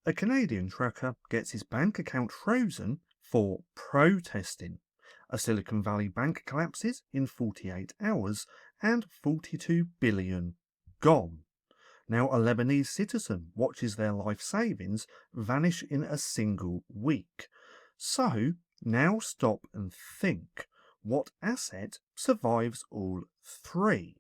A Canadian trucker gets his bank account frozen for protesting. A Silicon Valley bank collapses in 48 hours and 42 billion gone. Now, a Lebanese citizen watches their life savings vanish in a single week. So, now stop and think. What asset survives all three?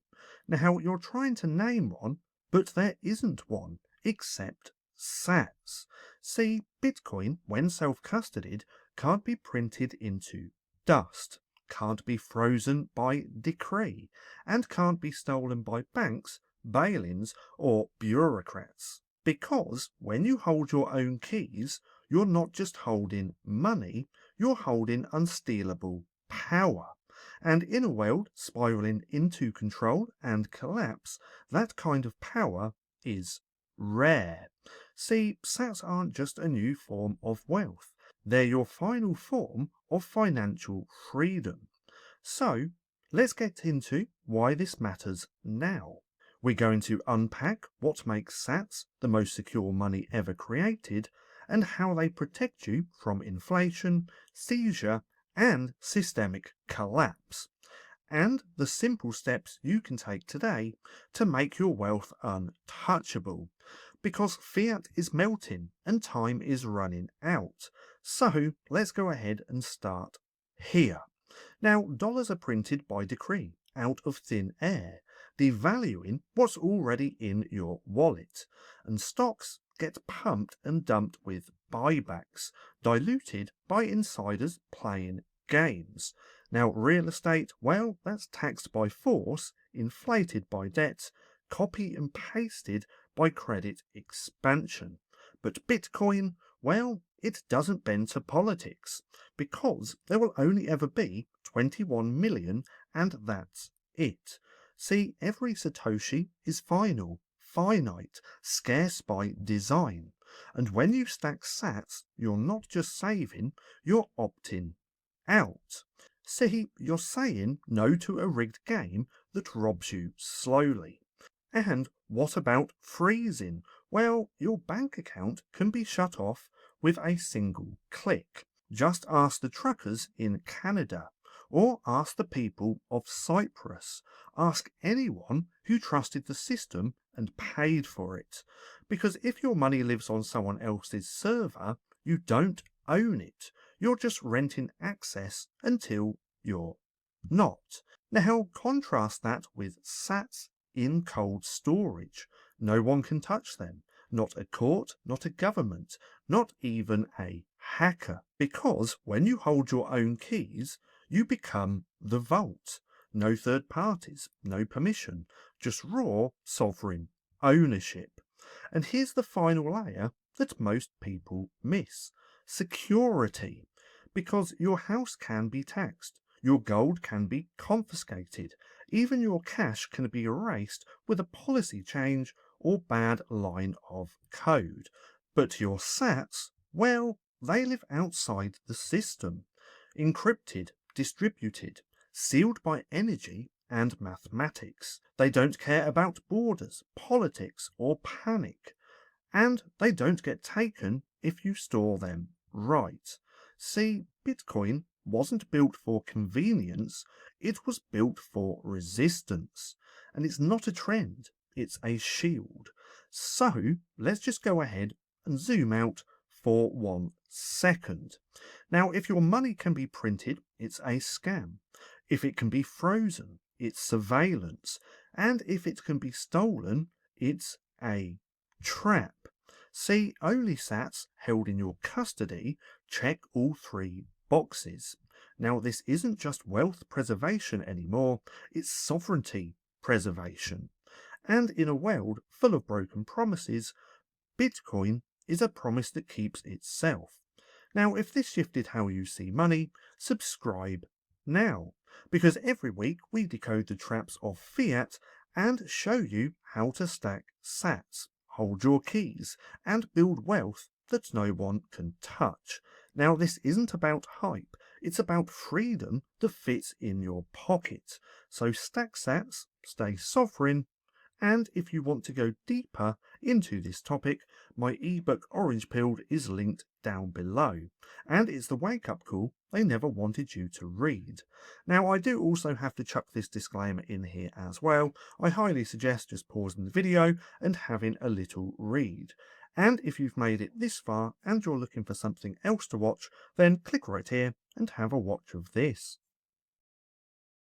Now, you're trying to name one, but there isn't one, except sats. See, Bitcoin, when self-custodied, can't be printed into dust, can't be frozen by decree, and can't be stolen by banks, bail-ins, or bureaucrats. Because when you hold your own keys, you're not just holding money, you're holding unstealable power. And in a world spiraling into control and collapse, that kind of power is rare. See, sats aren't just a new form of wealth. They're your final form of financial freedom. So, let's get into why this matters now. We're going to unpack what makes sats the most secure money ever created and how they protect you from inflation, seizure, and systemic collapse, and the simple steps you can take today to make your wealth untouchable. Because fiat is melting and time is running out. So let's go ahead and start here. Now, dollars are printed by decree, out of thin air, devaluing what's already in your wallet, and stocks get pumped and dumped with buybacks, diluted by insiders playing games. Now, real estate, well, that's taxed by force, inflated by debt, copy and pasted by credit expansion. But Bitcoin, well, it doesn't bend to politics, because there will only ever be 21 million, and that's it. See, every Satoshi is final, finite, scarce by design. And when you stack sats, you're not just saving, you're opting out. See, you're saying no to a rigged game that robs you slowly. And what about freezing? Well, your bank account can be shut off with a single click. Just ask the truckers in Canada, or ask the people of Cyprus. Ask anyone who trusted the system and paid for it. Because if your money lives on someone else's server, you don't own it. You're just renting access until you're not. Now, contrast that with sats in cold storage. No one can touch them. Not a court, not a government, not even a hacker. Because when you hold your own keys, you become the vault. No third parties, no permission, just raw sovereign ownership. And here's the final layer that most people miss. Security. Because your house can be taxed. Your gold can be confiscated. Even your cash can be erased with a policy change or bad line of code. But your sats, well, they live outside the system. Encrypted, distributed, sealed by energy and mathematics. They don't care about borders, politics, or panic. And they don't get taken if you store them right. See, Bitcoin wasn't built for convenience, it was built for resistance. And it's not a trend, it's a shield. So let's just go ahead and zoom out for 1 second. Now, if your money can be printed, it's a scam. If it can be frozen, it's surveillance. And if it can be stolen, it's a trap. See, only sats held in your custody check all three boxes. Now, this isn't just wealth preservation anymore, it's sovereignty preservation. And in a world full of broken promises, Bitcoin is a promise that keeps itself. Now, if this shifted how you see money, subscribe now, because every week we decode the traps of fiat and show you how to stack sats, hold your keys, and build wealth that no one can touch. Now, this isn't about hype, it's about freedom that fits in your pocket. So stack sats, stay sovereign, And if you want to go deeper into this topic, my ebook Orange Pilled is linked down below. And it's the wake-up call they never wanted you to read. Now, I do also have to chuck this disclaimer in here as well. I highly suggest just pausing the video and having a little read. And if you've made it this far and you're looking for something else to watch, then click right here and have a watch of this.